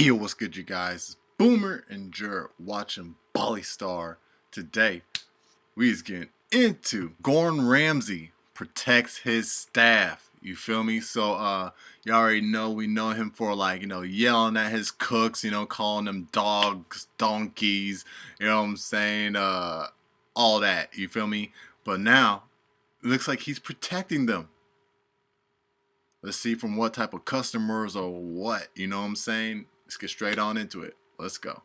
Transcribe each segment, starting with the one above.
Yo, what's good, you guys? It's Boomer and Jer watching Bali Star. Today, we is getting into Gordon Ramsay protects his staff. You feel me? So, you already know we know him for yelling at his cooks, calling them dogs, donkeys, you know what I'm saying? All that. You feel me? But now, it looks like he's protecting them. Let's see from what type of customers or what, you know what I'm saying? Let's get straight on into it. Let's go.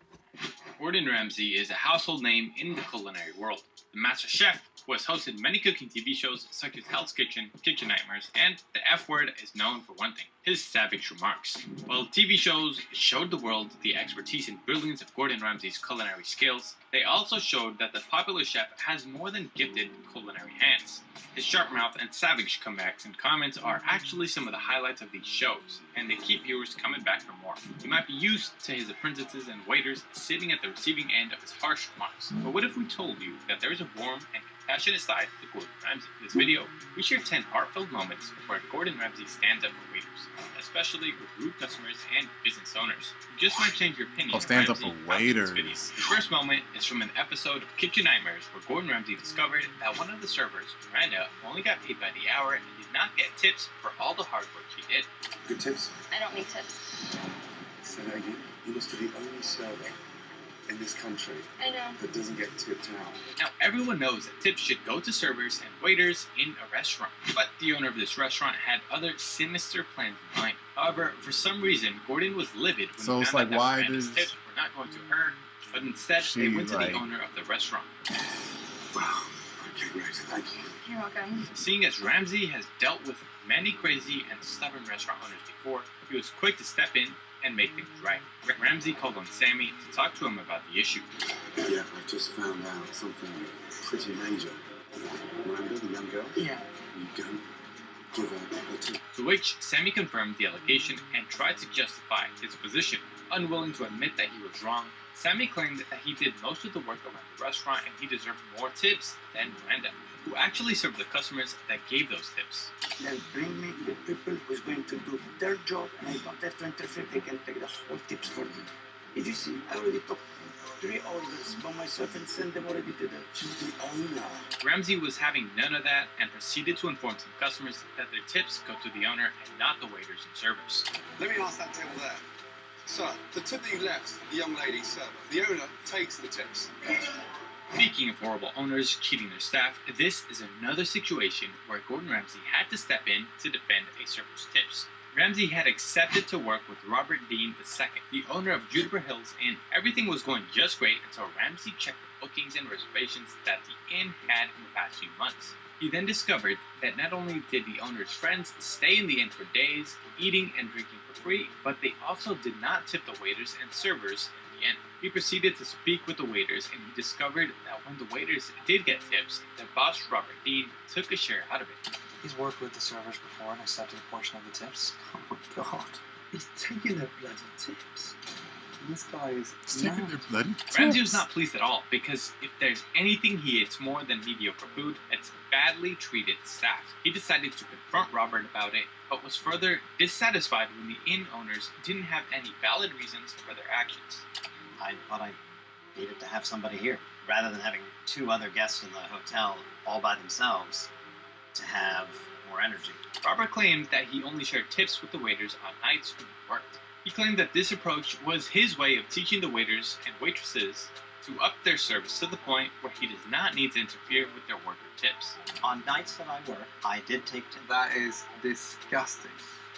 Gordon Ramsay is a household name in the culinary world. The master chef, who has hosted many cooking TV shows such as Hell's Kitchen, Kitchen Nightmares, and The F Word, is known for one thing: his savage remarks. While TV shows showed the world the expertise and brilliance of Gordon Ramsay's culinary skills, they also showed that the popular chef has more than gifted culinary hands. His sharp mouth and savage comebacks and comments are actually some of the highlights of these shows, and they keep viewers coming back for more. You might be used to his apprentices and waiters sitting at the receiving end of his harsh remarks, but what if we told you that there is a warm and compassionate side to Gordon Ramsay? In this video, we share 10 heartfelt moments where Gordon Ramsay stands up for waiters, especially with rude customers and business owners. You just might change your opinion. Stands up for waiters. The first moment is from an episode of Kitchen Nightmares where Gordon Ramsay discovered that one of the servers, Miranda, only got paid by the hour and did not get tips for all the hard work she did. Good tips? I don't need tips. Say that again. You must be the only server in this country that doesn't get tipped out. Now, everyone knows that tips should go to servers and waiters in a restaurant, but the owner of this restaurant had other sinister plans in mind. However, for some reason, Gordon was livid when he found out that Miranda's tips were not going to her, but instead they went to the owner of the restaurant. Wow. Okay, great. Thank you. You're welcome. Seeing as Ramsay has dealt with many crazy and stubborn restaurant owners before, he was quick to step in and make things right. Ramsay called on Sammy to talk to him about the issue. Yeah, I just found out something pretty major. Miranda, the young girl? Yeah. You don't give her a tip. To which Sammy confirmed the allegation and tried to justify his position. Unwilling to admit that he was wrong, Sammy claimed that he did most of the work around the restaurant and he deserved more tips than Miranda, who actually served the customers that gave those tips. Then bring me the people who's going to do their job and I don't have to interfere. They can take the whole tips for me. Did you see? I already took 3 orders by myself and sent them already to the owner. Ramsay was having none of that and proceeded to inform some customers that their tips go to the owner and not the waiters and servers. Let me ask that table there. So, the tip that you left the young lady server, the owner takes the tips. Speaking of horrible owners cheating their staff, this is another situation where Gordon Ramsay had to step in to defend a server's tips. Ramsay had accepted to work with Robert Dean II, the owner of Juniper Hills, and everything was going just great until Ramsay checked the bookings and reservations that the inn had in the past few months. He then discovered that not only did the owner's friends stay in the inn for days, eating and drinking for free, but they also did not tip the waiters and servers in the inn. He proceeded to speak with the waiters and he discovered that when the waiters did get tips, their boss, Robert Dean, took a share out of it. He's worked with the servers before and accepted a portion of the tips. Oh my god. He's taking their bloody tips. This guy is taking their bloody tips. Ramsay was not pleased at all, because if there's anything he hates more than mediocre food, it's badly treated staff. He decided to confront Robert about it, but was further dissatisfied when the inn owners didn't have any valid reasons for their actions. I thought I needed to have somebody here, rather than having 2 other guests in the hotel all by themselves to have more energy. Robert claimed that he only shared tips with the waiters on nights when he worked. He claimed that this approach was his way of teaching the waiters and waitresses to up their service to the point where he does not need to interfere with their worker tips. On nights that I work, I did take tips. That is disgusting.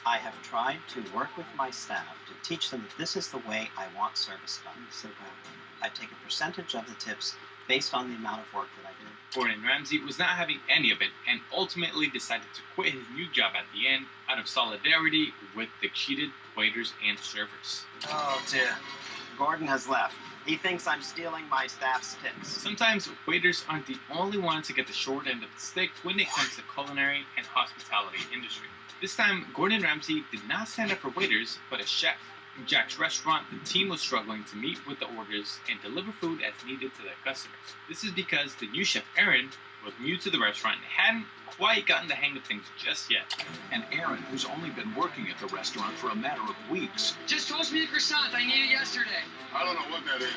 I have tried to work with my staff to teach them that this is the way I want service done. So bad. I take a percentage of the tips based on the amount of work that I do. Gordon Ramsay was not having any of it and ultimately decided to quit his new job at the inn out of solidarity with the cheated waiters and servers. Oh dear. Gordon has left. He thinks I'm stealing my staff's tips. Sometimes waiters aren't the only ones to get the short end of the stick when it comes to culinary and hospitality industry. This time, Gordon Ramsay did not stand up for waiters, but a chef. In Jack's restaurant, the team was struggling to meet with the orders and deliver food as needed to their customers. This is because the new chef, Aaron, was new to the restaurant and hadn't quite gotten the hang of things just yet. And Aaron, who's only been working at the restaurant for a matter of weeks, just toast me the croissant. I need it yesterday. I don't know what that is.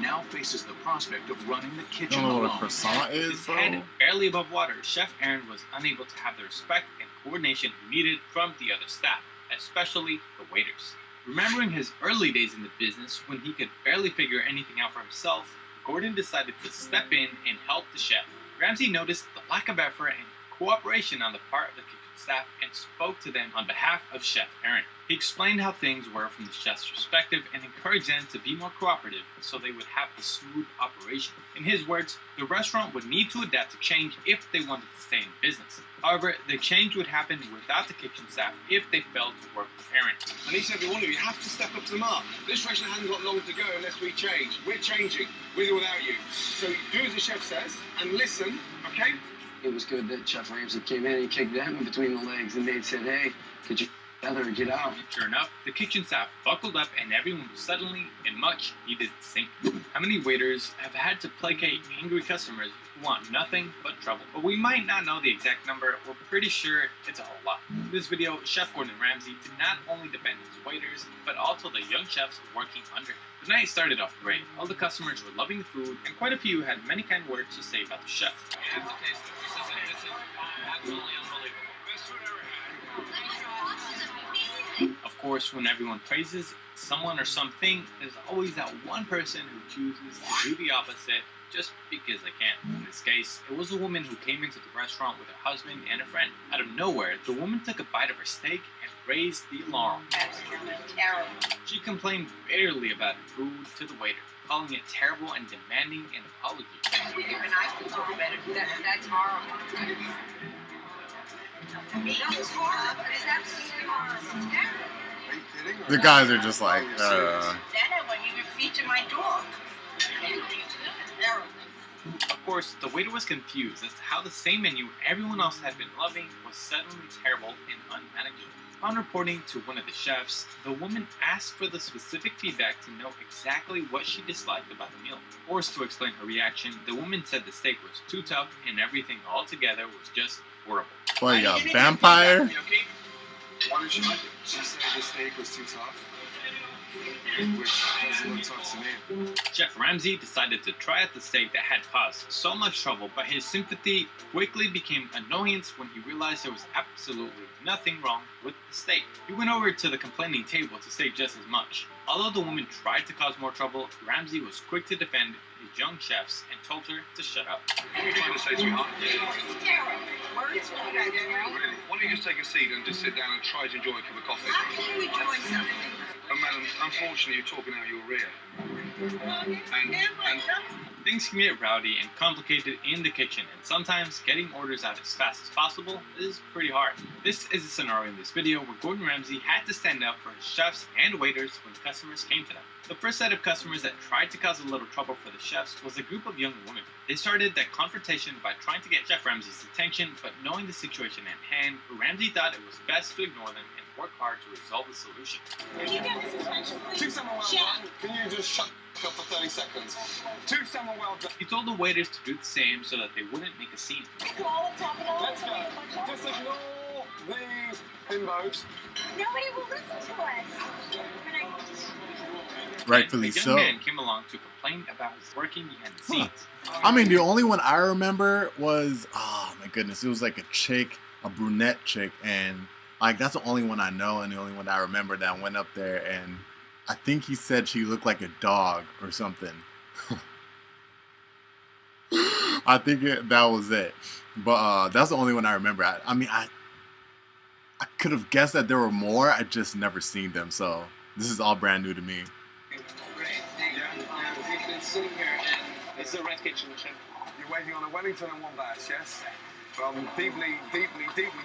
now faces the prospect of running the You kitchen don't know what a alone. croissant With is, his bro? head barely above water, Chef Aaron was unable to have the respect and coordination he needed from the other staff, especially the waiters. Remembering his early days in the business when he could barely figure anything out for himself, Gordon decided to step in and help the chef. Ramsay noticed the lack of effort and cooperation on the part of the kitchen staff and spoke to them on behalf of Chef Aaron. He explained how things were from the chef's perspective and encouraged them to be more cooperative so they would have a smooth operation. In his words, the restaurant would need to adapt to change if they wanted to stay in business. However, the change would happen without the kitchen staff if they failed to work with Aaron. And each and every one of you have to step up to the mark. This restaurant hasn't got long to go unless we change. We're changing, with or without you. So do as the chef says and listen, okay? It was good that Chef Ramsey came in and kicked them in between the legs, and they said, "Hey, could you together get out?" Sure enough, the kitchen staff buckled up and everyone was suddenly in much needed sync. How many waiters have had to placate angry customers who want nothing but trouble? But we might not know the exact number. We're pretty sure it's a whole lot. In this video, Chef Gordon Ramsay did not only defend his waiters, but also the young chefs working under him. The night started off great. All the customers were loving the food, and quite a few had many kind words to say about the chef. Of course, when everyone praises someone or something, there's always that one person who chooses to do the opposite just because they can. In this case, it was a woman who came into the restaurant with her husband and a friend. Out of nowhere, the woman took a bite of her steak and raised the alarm. Absolutely terrible. She complained bitterly about her food to the waiter, calling it terrible and demanding an apology. Even I can talk about it. That's horrible. It was horrible. It's absolutely horrible. Terrible. Are you kidding? The guys are just like, Then I wouldn't even feature my dog. Terrible. Of course, the waiter was confused as to how the same menu everyone else had been loving was suddenly terrible and unmanageable. Upon reporting to one of the chefs, the woman asked for the specific feedback to know exactly what she disliked about the meal. Forced to explain her reaction, the woman said the steak was too tough and everything altogether was just horrible. what, you got a vampire? Why did she like it? She said the steak was too tough. Which doesn't look tough to me. Chef Ramsay decided to try out the steak that had caused so much trouble, but his sympathy quickly became annoyance when he realized there was absolutely nothing wrong with the steak. He went over to the complaining table to say just as much. Although the woman tried to cause more trouble, Ramsay was quick to defend his young chefs and told her to shut up. What are you trying to say, sweetheart? It's terrible. Words for that, Really? Why don't you just take a seat and just sit down and try to enjoy a cup of coffee? How can you enjoy something? Oh, madam, unfortunately, you're talking out your rear. And Things can get rowdy and complicated in the kitchen, and sometimes getting orders out as fast as possible is pretty hard. This is a scenario in this video where Gordon Ramsay had to stand up for his chefs and waiters when customers came to them. The first set of customers that tried to cause a little trouble for the chefs was a group of young women. They started that confrontation by trying to get Chef Ramsay's attention, but knowing the situation at hand, Ramsay thought it was best to ignore them and work hard to resolve the solution. Can you get his attention, please? to someone well done. Can you just shut up for 30 seconds? To someone well done. He told the waiters to do the same so that they wouldn't make a scene. Let's go. Just ignore these bimbos. Nobody will listen to us. Rightfully a young so. man came along to complain about his working behind the scenes. I mean, the only one I remember was, oh my goodness, it was like a chick, a brunette chick, and like that's the only one I know and the only one I remember that went up there, and I think he said she looked like a dog or something. I think that was it, but that's the only one I remember. I mean, I could have guessed that there were more. I just never seen them, so this is all brand new to me. We've been sitting here, and it's the red kitchen, chef. You're waiting on a Wellington and one bass, yes? Well, I'm deeply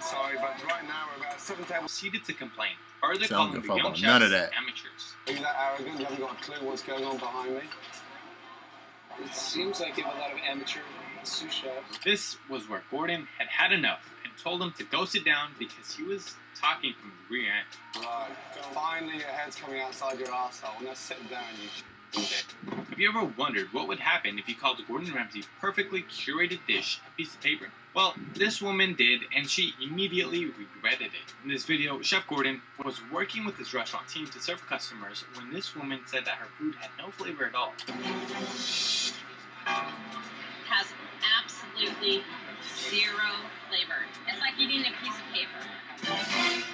sorry, but right now we're about 7 tables. Proceeded to complain, further Sound calling good, the young Papa. chefs None of that. amateurs. Are you that arrogant? You haven't got a clue what's going on behind me? It seems like you have a lot of amateur sous chefs. This was where Gordon had had enough and told him to go sit doun because he was talking from the rear end. Right, finally your head's coming outside your arsehole. Now sit down, you Have you ever wondered what would happen if you called Gordon Ramsay perfectly curated dish a piece of paper? Well, this woman did, and she immediately regretted it. In this video, Chef Gordon was working with his restaurant team to serve customers when this woman said that her food had no flavor at all. Has absolutely zero flavor. It's like eating a piece of paper.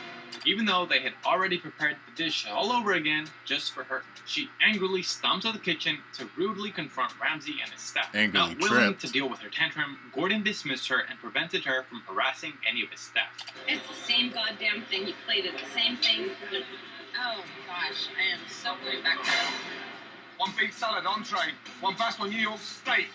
Even though they had already prepared the dish all over again just for her, she angrily stomps out of the kitchen to rudely confront Ramsay and his staff. Not willing to deal with her tantrum, Gordon dismissed her and prevented her from harassing any of his staff. It's the same goddamn thing. You played it. The same thing. Oh gosh, I am so going back there. One big salad, entree, one bashed on New York steak.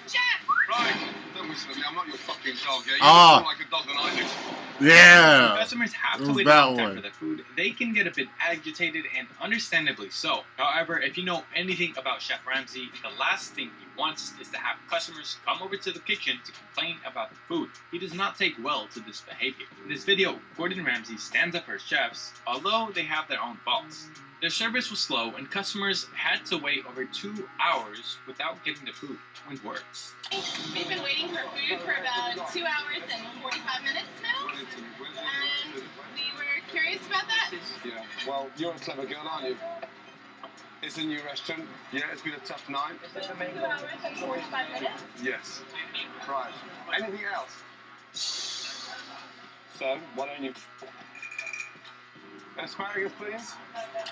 Chef! Right, don't whistle at me, I'm not your fucking dog, yeah? You're more like a dog than I do. Yeah! When customers have to wait a long time for their food, they can get a bit agitated, and understandably so. However, if you know anything about Chef Ramsay, the last thing he wants is to have customers come over to the kitchen to complain about the food. He does not take well to this behavior. In this video, Gordon Ramsay stands up for his chefs, although they have their own faults. Their service was slow, and customers had to wait over 2 hours without getting the food. When words. We've been waiting for food for about 2 hours and 45 minutes now, and we were curious about that. Yeah, well, you're a clever girl, aren't you? It's a new restaurant. Yeah, it's been a tough night. 2 hours and 45 minutes? Yes. Right. Anything else? So, why don't you... Asparagus, please.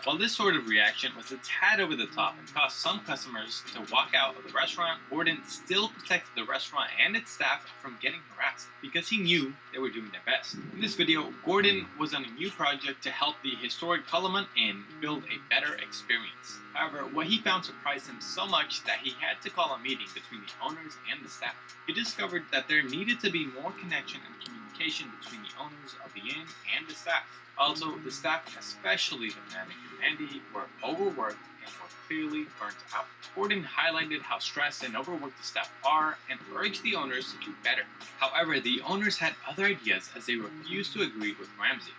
While this sort of reaction was a tad over the top and caused some customers to walk out of the restaurant, Gordon still protected the restaurant and its staff from getting harassed because he knew they were doing their best. In this video, Gordon was on a new project to help the historic Cullinan Inn build a better experience. However, what he found surprised him so much that he had to call a meeting between the owners and the staff. He discovered that there needed to be more connection and communication between the owners of the inn and the staff. Also, the staff, especially the manager and Andy, were overworked and were clearly burnt out. Gordon highlighted how stressed and overworked the staff are and urged the owners to do better. However, the owners had other ideas as they refused to agree with Ramsay.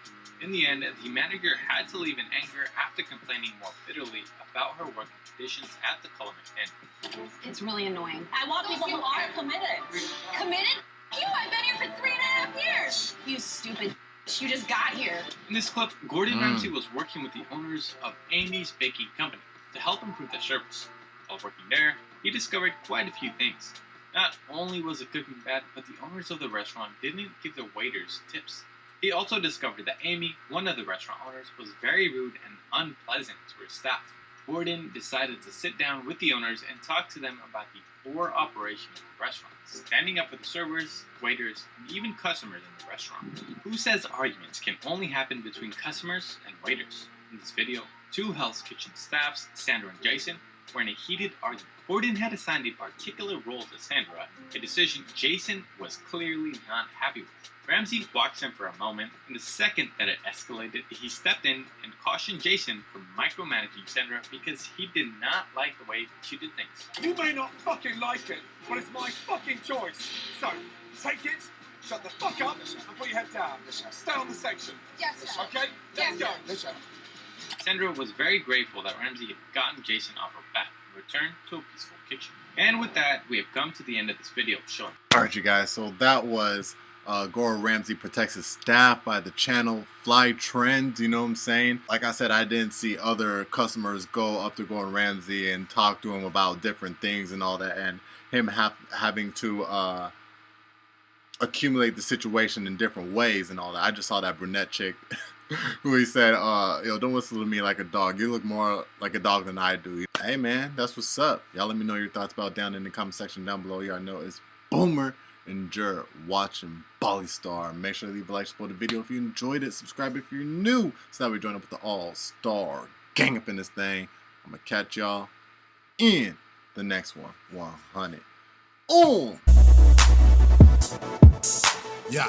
In the end, the manager had to leave in anger after complaining more bitterly about her working conditions at the Cullinan Inn. It's really annoying. I want people who are committed. Committed? You, I've been here for 3.5 years. You stupid. You just got here. In this clip, Gordon Ramsay was working with the owners of Amy's Baking Company to help improve their service. While working there, he discovered quite a few things. Not only was the cooking bad, but the owners of the restaurant didn't give their waiters tips. He also discovered that Amy, one of the restaurant owners, was very rude and unpleasant to her staff. Gordon decided to sit down with the owners and talk to them about the poor operation of the restaurant, standing up for the servers, waiters, and even customers in the restaurant. Who says arguments can only happen between customers and waiters? In this video, two Hell's Kitchen staffs, Sandra and Jason, were in a heated argument. Gordon had assigned a particular role to Sandra, a decision Jason was clearly not happy with. Ramsay watched him for a moment, and the second that it escalated, he stepped in and cautioned Jason from micromanaging Sandra because he did not like the way she did things. You may not fucking like it, but it's my fucking choice. So, take it, shut the fuck up, and put your head down. Stay on the section. Yes, sir. Okay? Let's go. Yes, sir. Sandra was very grateful that Ramsay had gotten Jason off her back and returned to a peaceful kitchen. And with that, we have come to the end of this video. Sure. Alright, you guys, so that was Gordon Ramsay protects his staff by the channel Fly Trends, you know what I'm saying? Like I said, I didn't see other customers go up to Gordon Ramsay and talk to him about different things and all that, and him having to accumulate the situation in different ways and all that. I just saw that brunette chick who he said, yo, don't whistle to me like a dog. You look more like a dog than I do. Hey man, that's what's up. Y'all let me know your thoughts about down in the comment section down below. Y'all know it's Boomer and Jer watching Bali Star. Make sure to leave a like, support the video if you enjoyed it. Subscribe if you're new, so that we join up with the all-star gang up in this thing. I'm gonna catch y'all in the next one. 100. Oh! Yeah.